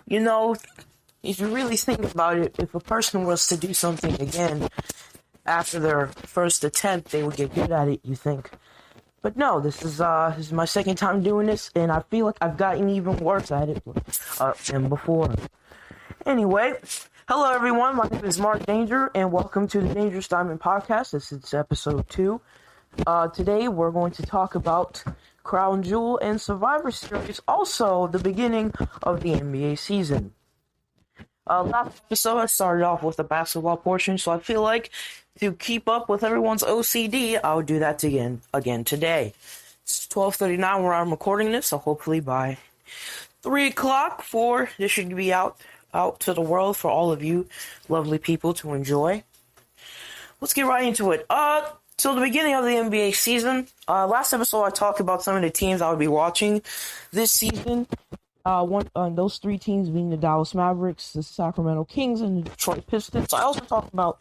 You know, if you really think about it, if a person was to do something again after their first attempt, they would get good at it, you think. But no, this is my second time doing this, and I feel like I've gotten even worse at it than before. Anyway, hello everyone, my name is Mark Danger, and welcome to the Dangerous Diamond Podcast. This is episode 2. Today we're going to talk about Crown Jewel and Survivor Series, also the beginning of the NBA season. Last episode I started off with the basketball portion, so I feel like to keep up with everyone's OCD, I'll do that again today. It's 12:39 where I'm recording this, so hopefully by 3 o'clock, this should be out to the world for all of you lovely people to enjoy. Let's get right into it. So the beginning of the NBA season, last episode I talked about some of the teams I would be watching this season. Those 3 teams being the Dallas Mavericks, the Sacramento Kings, and the Detroit Pistons. I also talked about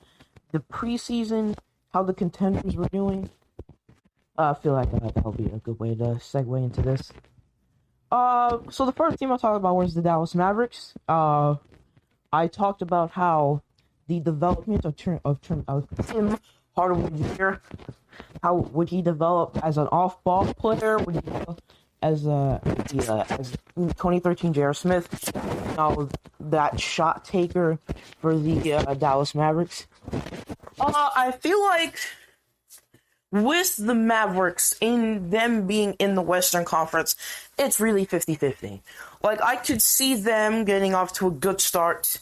the preseason, how the contenders were doing. I feel like that'll be a good way to segue into this. So the first team I talked about was the Dallas Mavericks. I talked about how the development of Tim Hardaway Jr. How would he develop as an off-ball player? Would he develop as 2013 J.R. Smith, that shot taker for the Dallas Mavericks? I feel like with the Mavericks, in them being in the Western Conference, it's really 50-50. Like, I could see them getting off to a good start,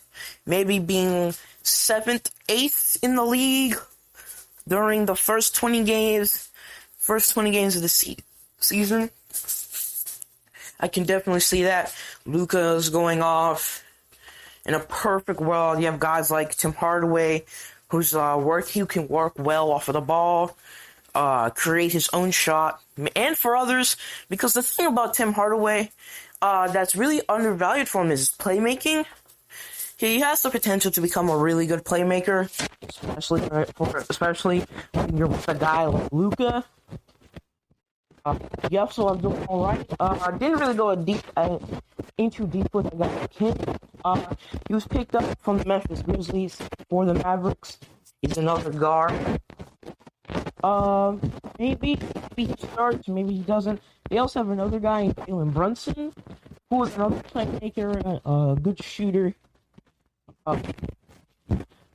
maybe being 7th, 8th in the league during the first 20 games of the season. I can definitely see that. Luka's going off. In a perfect world, you have guys like Tim Hardaway, who can work well off of the ball, create his own shot, and for others, because the thing about Tim Hardaway that's really undervalued for him is playmaking. He has the potential to become a really good playmaker, especially when you're with a guy like Luka. So I'm doing all right. I didn't really go into deep with a guy like him. He was picked up from the Memphis Grizzlies for the Mavericks. He's another guard. Maybe he starts, maybe he doesn't. They also have another guy named Jalen Brunson, who is another playmaker, a good shooter.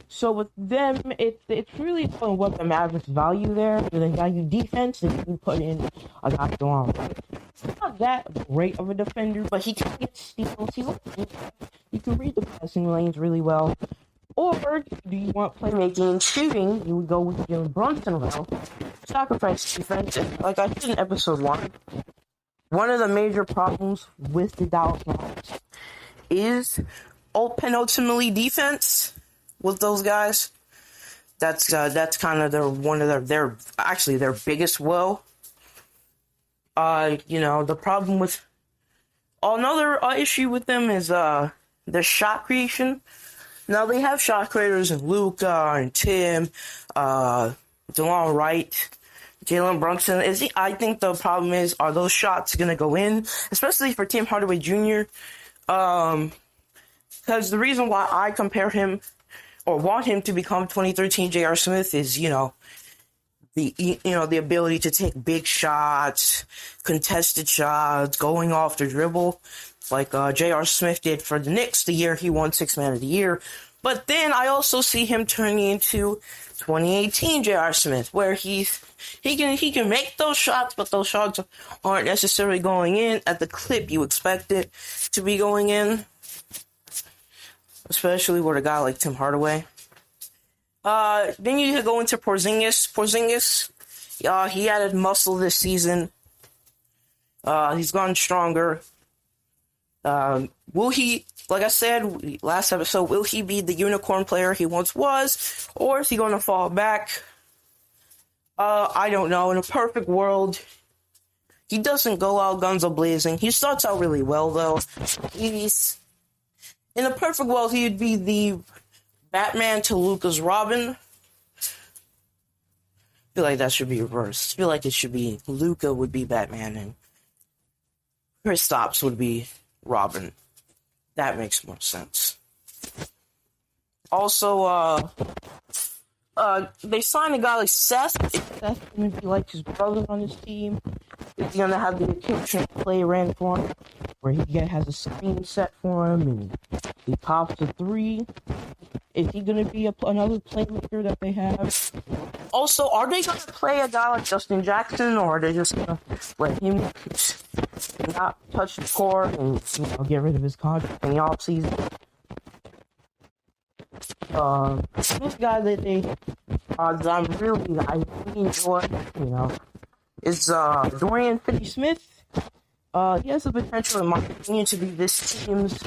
So with them, it's really on what the Mavericks value there. They value defense, and you can put in a guy along. He's not that great of a defender, but he can get steals. He can read the passing lanes really well. Or do you want playmaking and shooting? You would go with Jalen Brunson well. Sacrifice defense. And like I said in episode 1, one of the major problems with the Dallas Mavericks is ultimately defense. With those guys, that's kind of their biggest woe. The problem with another issue with them is their shot creation. Now they have shot creators in Luka and Tim, DeLon Wright, Jalen Brunson. I think the problem is, are those shots gonna go in, especially for Tim Hardaway Jr. Because the reason why I compare him or want him to become 2013 J.R. Smith is, the ability to take big shots, contested shots, going off the dribble, like J.R. Smith did for the Knicks the year he won Sixth Man of the Year. But then I also see him turning into 2018 J.R. Smith, where he can make those shots, but those shots aren't necessarily going in at the clip you expect it to be going in. Especially with a guy like Tim Hardaway. Then you go into Porzingis. He added muscle this season. He's gotten stronger. Will he, like I said last episode, will he be the unicorn player he once was? Or is he going to fall back? I don't know. In a perfect world, he doesn't go out guns a-blazing. He starts out really well, though. In a perfect world, he would be the Batman to Luka's Robin. I feel like that should be reversed. I feel like it should be Luka would be Batman and Kristaps would be Robin. That makes more sense. Also, they signed a guy like Seth. Is Seth going to be like his brother on his team? Is he going to have the occasional play ran for him, where he has a screen set for him and he pops a three? Is he going to be another playmaker that they have? Also, are they going to play a guy like Justin Jackson, or are they just going to let him not touch the court and get rid of his contract in the offseason? This guy that I really enjoy, is Dorian Finney-Smith. He has the potential, in my opinion, to be this team's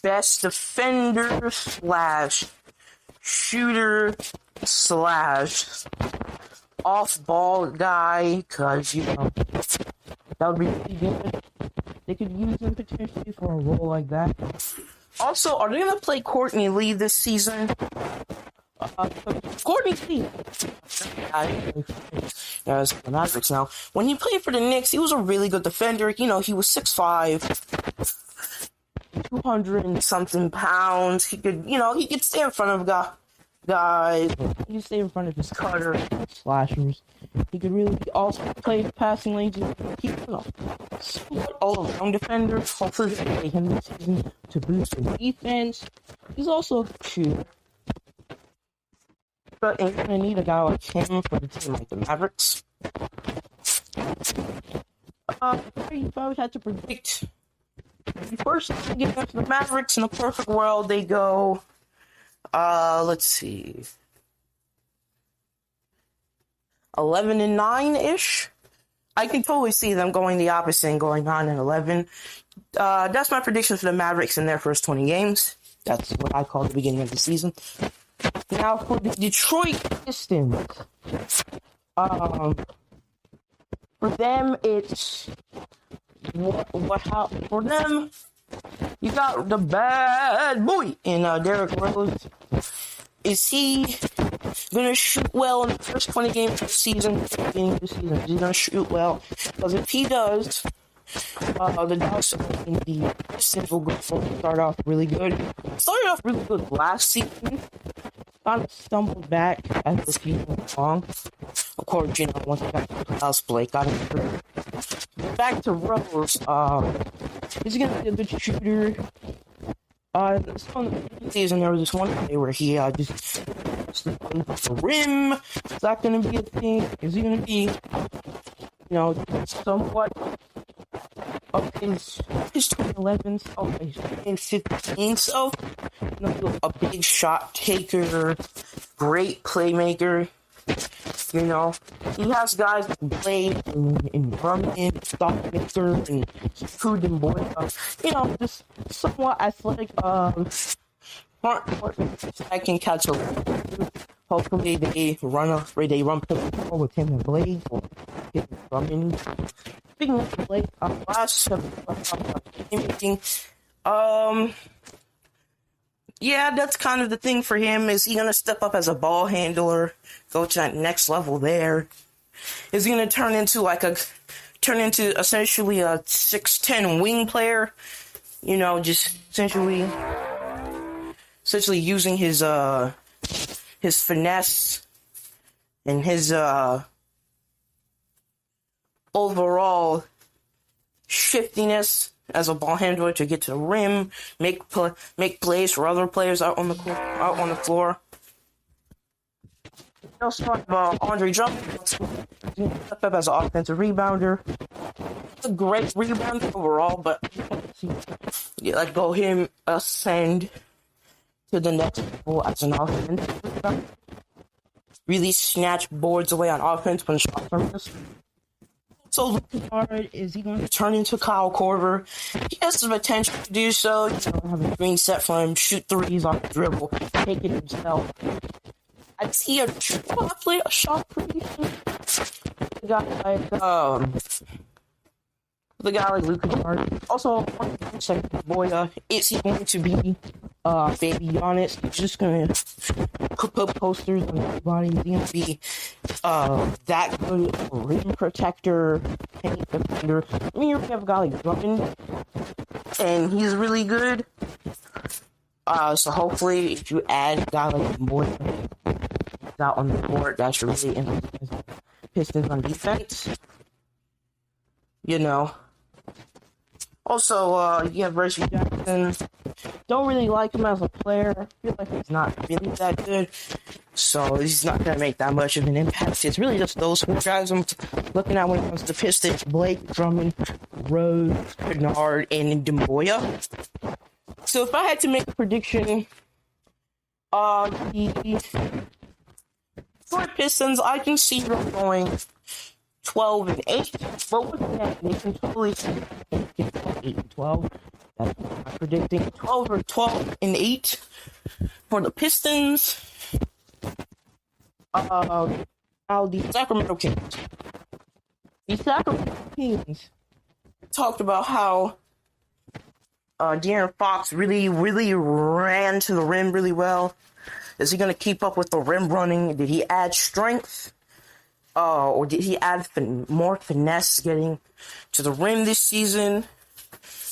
best defender slash shooter slash off-ball guy, because, that would be really good. They could use him potentially for a role like that. Also, are they going to play Courtney Lee this season? Courtney Lee, the Mavericks now. When he played for the Knicks, he was a really good defender. He was 6'5", 200 and something pounds. He could stay in front of guys. He could stay in front of his cutters, slashers. He could really also play passing lanes. He's all-around defender. Hopefully, they play him this season to boost his defense. He's also a shooter. But you're gonna need a guy like him for the team like the Mavericks. If I had to predict the first game against the Mavericks in the perfect world, they go. Let's see. 11-9-ish. I can totally see them going the opposite and going 9-11. That's my prediction for the Mavericks in their first 20 games. That's what I call the beginning of the season. Now for the Detroit Pistons, for them it's for them. You got the bad boy in Derrick Rose. Is he gonna shoot well in the first 20 games of the season? Is he gonna shoot well? Because if he does, the Ducks in the Pistons will start off really good. Started off really good last season. Kind of stumbled back as the season went along. Of course, once I got to House Blake, got him hurt. Back to Rose. He's gonna be a good shooter. Some season there was this one day where he just the rim. Is that gonna be a thing? Is he gonna be, somewhat of his 2011 self, his 2015 self? A big shot taker, great playmaker. He has guys that can play in Drummond, Stockmaker, and Food and Boy. Just somewhat athletic. I can catch a. Hopefully they run people with him and Blade or Drummond. Speaking of Blade, last anything. Yeah, that's kind of the thing for him. Is he going to step up as a ball handler, go to that next level there? Is he going to turn into essentially a 6'10" wing player? Just essentially using his finesse and his overall shiftiness as a ball handler to get to the rim, make plays for other players out on the floor. Also talk about Andre Drummond, step up as an offensive rebounder. A great rebounder overall, but let go him ascend to the next level as an offensive rebounder. Really snatch boards away on offense when shots are missed. So looking hard, is he going to turn into Kyle Korver? He has the potential to do so. Have a screen set for him, shoot threes off the dribble, take it himself. I'd see a shot creation. The guy like Luka Doncic. Also, boy, is he going to be baby Giannis? He's just gonna put posters on everybody. He's gonna be that good rim protector, paint defender. You have a guy like Drummond, and he's really good. So hopefully, if you add a guy like Boy out on the court, that should really emphasize Pistons on defense. You know. Also, you have Reggie Jackson. Don't really like him as a player. I feel like he's not really that good. So he's not going to make that much of an impact. It's really just those four guys I'm looking at when it comes to Pistons. Blake, Drummond, Rose, Kennard, and Demboya. So if I had to make a prediction, the Detroit Pistons, I can see them going 12-8, but with that, they can totally see 8-12. That's what I'm predicting. 12-8 for the Pistons. Now the Sacramento Kings. The Sacramento Kings talked about how De'Aaron Fox really ran to the rim really well. Is he going to keep up with the rim running? Did he add strength? Or did he add more finesse getting to the rim this season?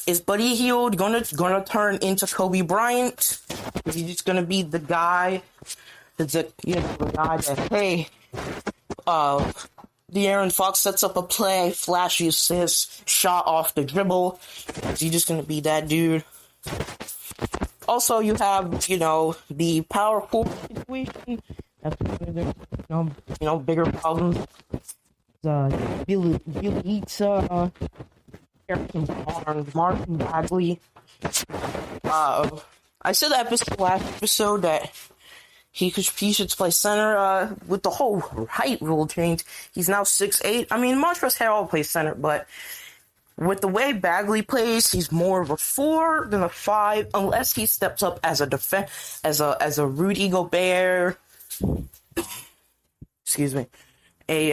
Is Buddy Hield gonna turn into Kobe Bryant? Is he just gonna be the guy that's the guy that, hey, De'Aaron Fox sets up a play, flashy assist, shot off the dribble. Is he just gonna be that dude? Also, you have, the power forward situation. That's bigger problems. Billy Eatsa, Harrison Barnes, Martin Bagley. I said last episode that he should play center. With the whole height rule change, he's now 6'8". I mean, Montrezl Harrell plays center, but with the way Bagley plays, he's more of a 4 than a 5, unless he steps up as a Rudy Gobert. Excuse me, a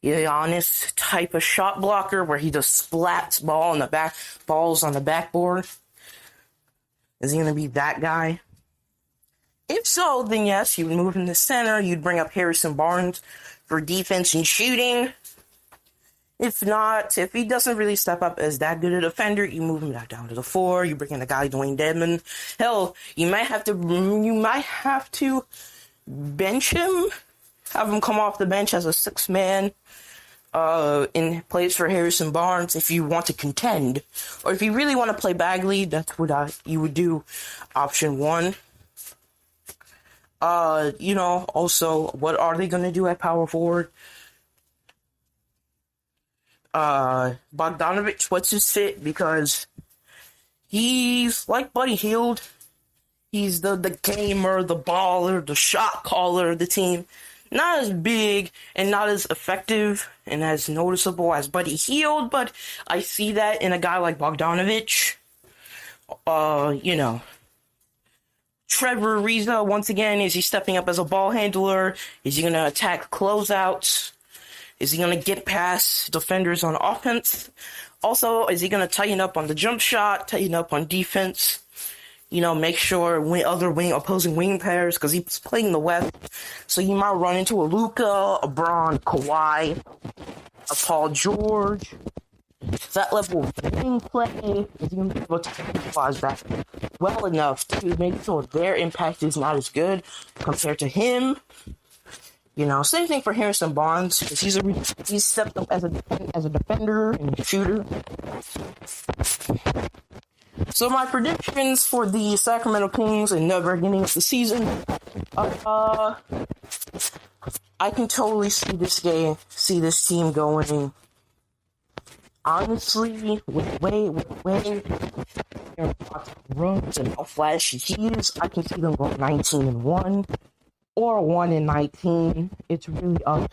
Giannis type of shot blocker where he just splats balls on the backboard. Is he gonna be that guy? If so, then yes, you would move him to center. You'd bring up Harrison Barnes for defense and shooting. If not, if he doesn't really step up as that good a defender, you move him back down to the 4. You bring in a guy Dwayne Dedmon. Hell, you might have to bench him, have him come off the bench as a 6-man in place for Harrison Barnes if you want to contend. Or if you really want to play Bagley, that's what you would do. Option 1. Also, what are they going to do at power forward? Bogdanovich, what's his fit? Because he's like Buddy Hield. He's the gamer, the baller, the shot caller of the team. Not as big and not as effective and as noticeable as Buddy Hield, but I see that in a guy like Bogdanovich. Trevor Ariza, once again, is he stepping up as a ball handler? Is he going to attack closeouts? Is he going to get past defenders on offense? Also, is he going to tighten up on the jump shot, tighten up on defense? Make sure opposing wing pairs, because he's playing the West. So you might run into a Luka, a Bron, Kawhi, a Paul George. That level of wing play, is he going to be able to utilize that well enough to make sure their impact is not as good compared to him? Same thing for Harrison Barnes, because he's stepped up as a defender and a shooter. So my predictions for the Sacramento Kings in the beginning of the season, I can totally see this team going. Honestly, with way Aaron Fox runs and how flashy he is, I can see them going 19-1. Or 1-19. It's really up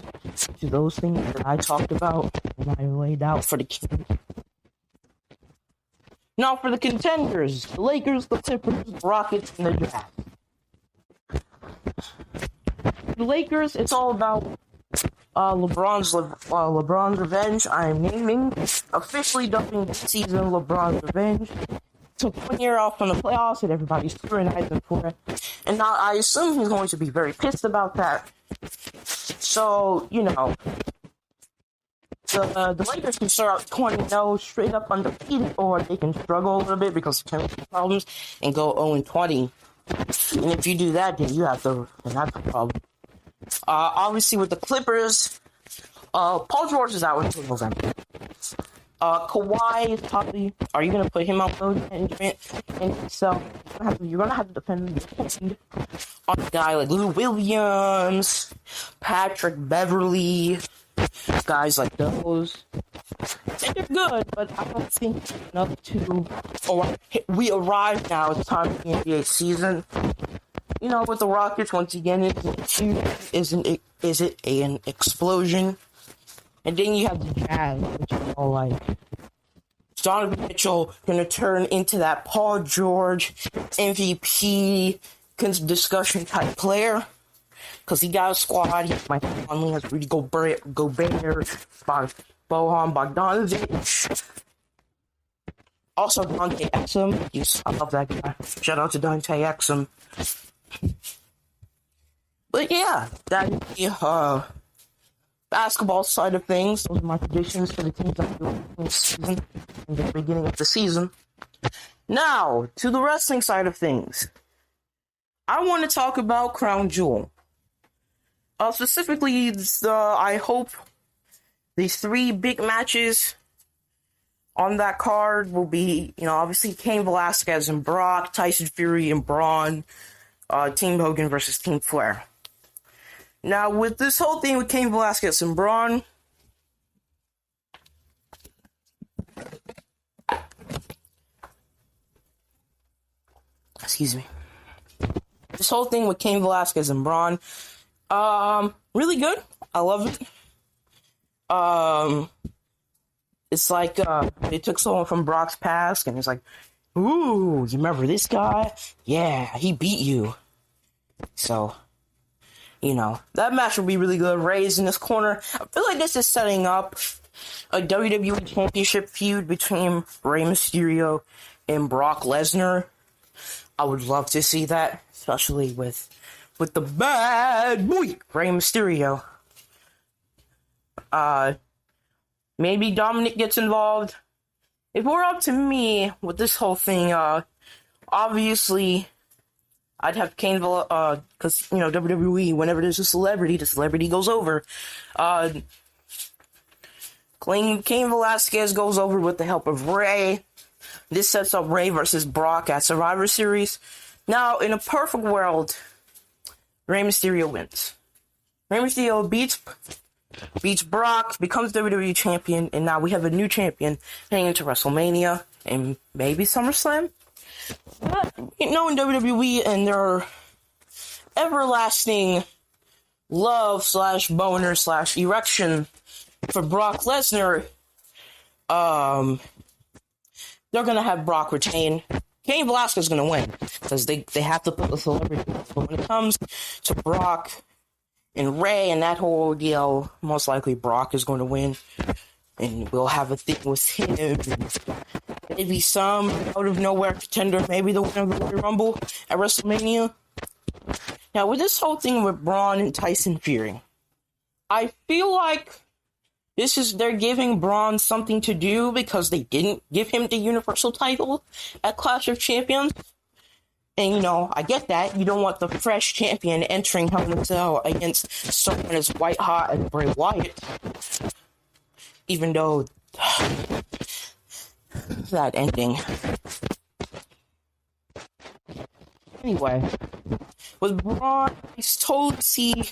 to those things that I talked about and I laid out for the Kings. Now for the contenders, the Lakers, the Clippers, the Rockets, and the Jazz. The Lakers, it's all about LeBron's revenge. I am naming, officially dubbing this season LeBron's revenge. Took 1 year off from the playoffs and everybody's scrutinizing for it. And now I assume he's going to be very pissed about that. So, the Lakers can start out 20-0 straight up undefeated, or they can struggle a little bit because of chemistry problems and go 0-20. And if you do that, then that's a problem. Obviously, with the Clippers, Paul George is out until November. Kawhi is probably. Are you gonna put him on load management? And so you're gonna have to depend on a guy like Lou Williams, Patrick Beverly, guys like those. And they're good, but I don't think enough to. Or we arrived now. It's time for the NBA season. You know, with the Rockets, once again, is it an explosion? And then you have the Jazz, which is all like Donovan Mitchell gonna turn into that Paul George MVP discussion type player because he got a squad. Mike Conley has Rudy Gobert, Bojan Bogdanovic. Also Dante Exum. I love that guy. Shout out to Dante Exum. But yeah, that is the basketball side of things. Those are my predictions for the teams that will this season in the beginning of the season. Now, to the wrestling side of things. I want to talk about Crown Jewel. Specifically, I hope the 3 big matches on that card will be, obviously Cain Velasquez and Brock, Tyson Fury and Braun, Team Hogan versus Team Flair. Now, with this whole thing with Cain Velasquez and Braun, excuse me. This whole thing with Cain Velasquez and Braun, really good. I love it. It's like they took someone from Brock's past, and it's like, ooh, you remember this guy? Yeah, he beat you. So, that match will be really good. Rey's in this corner. I feel like this is setting up a WWE Championship feud between Rey Mysterio and Brock Lesnar. I would love to see that, especially with the bad boy, Rey Mysterio. Maybe Dominic gets involved. If it were up to me with this whole thing, obviously, I'd have Cain, because, WWE, whenever there's a celebrity, the celebrity goes over. Cain Velasquez goes over with the help of Rey. This sets up Rey versus Brock at Survivor Series. Now, in a perfect world, Rey Mysterio wins. Rey Mysterio beats Brock, becomes WWE champion, and now we have a new champion heading into WrestleMania and maybe SummerSlam. But, in WWE and their everlasting love / boner / erection for Brock Lesnar, they're gonna have Brock retain. Cain Velasquez is gonna win because they have to put the celebrity. But when it comes to Brock and Rey and that whole deal, most likely Brock is going to win, and we'll have a thing with him. Maybe some out of nowhere contender, maybe the winner of the Royal Rumble at WrestleMania. Now, with this whole thing with Braun and Tyson Fury, I feel like they're giving Braun something to do because they didn't give him the Universal title at Clash of Champions. And, I get that. You don't want the fresh champion entering Hell in a Cell against someone as white hot as Bray Wyatt. Even though that ending. Anyway, with Braun, I totally see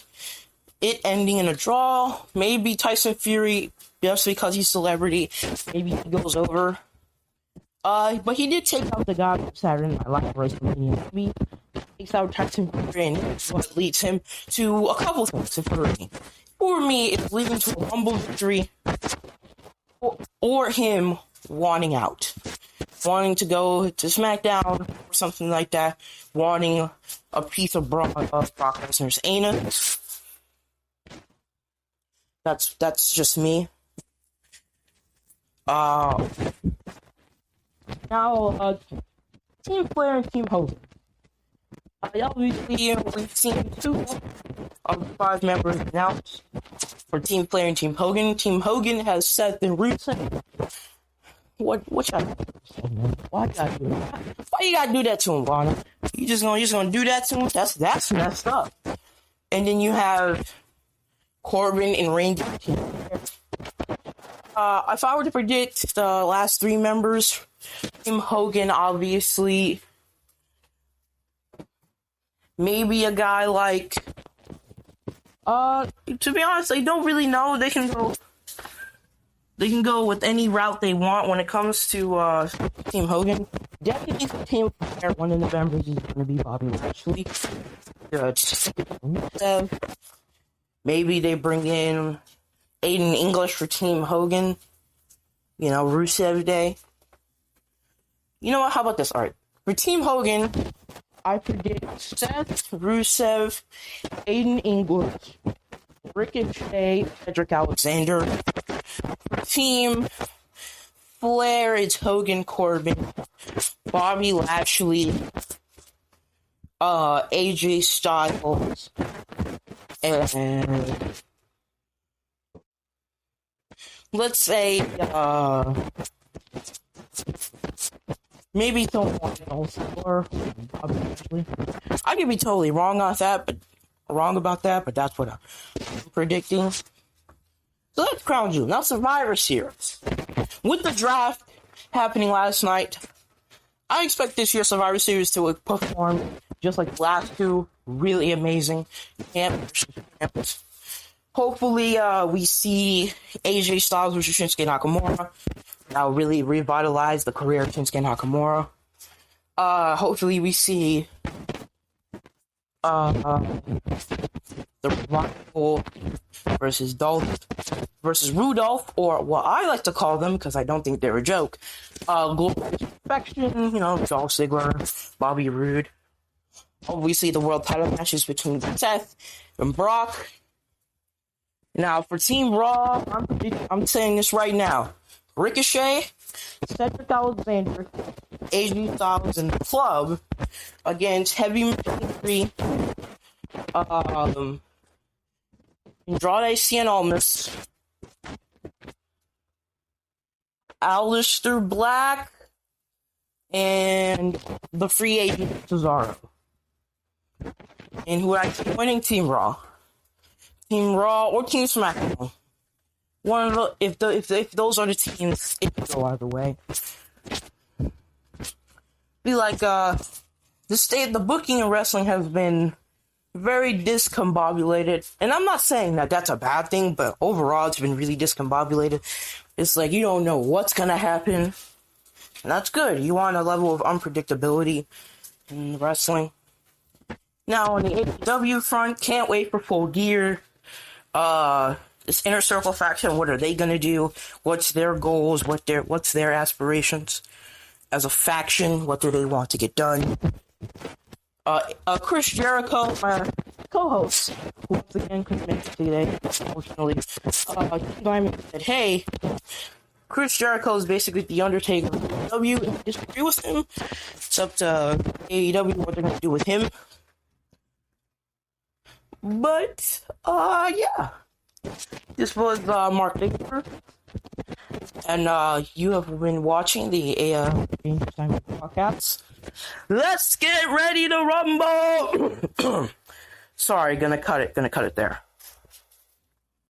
it ending in a draw. Maybe Tyson Fury, just because he's a celebrity, maybe he goes over. But he did take out the guy from Saturday Night Live WrestleMania. He takes out Tyson Fury, and what leads him to a couple things for me, it's leading to a Rumble victory, or him wanting out. Wanting to go to SmackDown or something like that. Wanting a piece of Brock Lesnar's anus. That's just me. Now, Team Flair and Team Hogan. Obviously, we've seen 2 of the 5 members announced for Team Flair and Team Hogan. Team Hogan has Seth and Rusev. What y'all? Why you gotta do that to him, Lana? You just gonna do that to him? That's messed up. And then you have Corbin and Randy. If I were to predict the last three members, Team Hogan, obviously, maybe a guy like, to be honest, I don't really know. They can go with any route they want when it comes to Team Hogan. Definitely for Team Flair, one of the members is going to be Bobby Lashley. Maybe they bring in Aiden English for Team Hogan. You know, Rusev Day. You know what? How about this? All right. For Team Hogan, I predict Seth, Rusev, Aiden English, Ricochet, Cedric Alexander. For Team Flair, it's Hogan, Corbin, Bobby Lashley, AJ Styles, and let's say, maybe someone else, or obviously, I could be totally wrong about that, but that's what I'm predicting. So let's crown you. Now, Survivor Series. With the draft happening last night, I expect this year's Survivor Series to perform just like the last two. Really amazing. Camps. Hopefully, we see AJ Styles versus Shinsuke Nakamura. That will really revitalize the career of Shinsuke Nakamura. Hopefully, we see the Revival versus Rudolph, or what I like to call them, because I don't think they're a joke. Global Perfection, Dolph Ziggler, Bobby Roode. We see the world title matches between Seth and Brock. Now, for Team Raw, I'm saying this right now. Ricochet, Cedric Alexander, AJ Styles, and the Club against Heavy Machinery, Andrade Cien Almas, Aleister Black, and the free agent Cesaro. And who are actually winning? Team Raw. Team Raw or Team SmackDown. One of the, if those are the teams, it can go either way. Be like the booking in wrestling has been very discombobulated, and I'm not saying that that's a bad thing, but overall it's been really discombobulated. It's like you don't know what's gonna happen, and that's good. You want a level of unpredictability in wrestling. Now on the AEW front, can't wait for Full Gear. This Inner Circle faction, what are they gonna do? What's their goals? What's their aspirations as a faction? What do they want to get done? Chris Jericho, my co-host, who once again couldn't make it today, unfortunately, Diamond said, "Hey, Chris Jericho is basically the Undertaker of AEW, and I disagree with him. It's up to AEW what they're gonna do with him." But, yeah. This was Mark Victor, and you have been watching the Time Podcast. Let's get ready to rumble! Sorry, gonna cut it there.